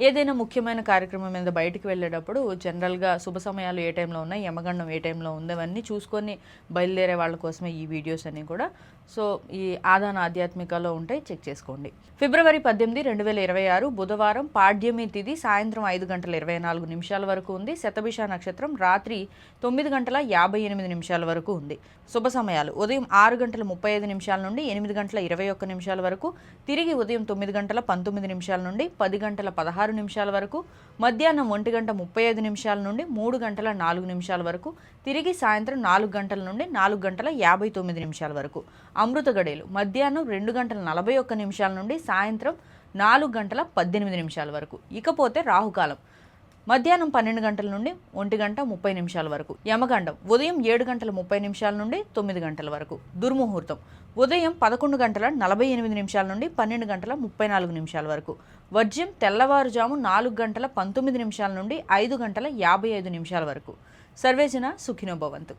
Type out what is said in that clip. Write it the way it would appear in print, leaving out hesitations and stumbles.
ఏదైనా ముఖ్యమైన కార్యక్రమం మీద బయటికి వెళ్ళేటప్పుడు జనరల్గా శుభ సమయాలు ఏ టైంలో ఉన్నాయి, యమగండం ఏ టైంలో ఉంది, అవన్నీ చూసుకొని బయలుదేరే వాళ్ళ కోసమే ఈ వీడియోస్ అన్నీ కూడా. సో ఈ ఆదాన ఆధ్యాత్మికలో ఉంటాయి, చెక్ చేసుకోండి. ఫిబ్రవరి 18, 2026 బుధవారం పాడ్యమి తిథి సాయంత్రం 5:24 వరకు ఉంది. శతభిష నక్షత్రం రాత్రి 9:58 వరకు ఉంది. శుభ సమయాలు ఉదయం 6:35 నుండి 8:21 వరకు, తిరిగి ఉదయం 9:19 నుండి 10:16 వరకు, మధ్యాహ్నం 1:35 నుండి 3:04 వరకు, తిరిగి సాయంత్రం 4 గంటల నుండి 4:59 వరకు. అమృత గడియలు మధ్యాహ్నం 2:41 నుండి సాయంత్రం 4:18 వరకు. ఇకపోతే రాహుకాలం మధ్యాహ్నం 12 గంటల నుండి 1:30 వరకు. యమగండం ఉదయం 7:30 నుండి 9 గంటల వరకు. దుర్ముహూర్తం ఉదయం 11:48 నుండి 12:34 వరకు. వర్జ్యం తెల్లవారుజాము 4:19 నుండి 5:55 వరకు. సర్వేజన సుఖినో భవంతు.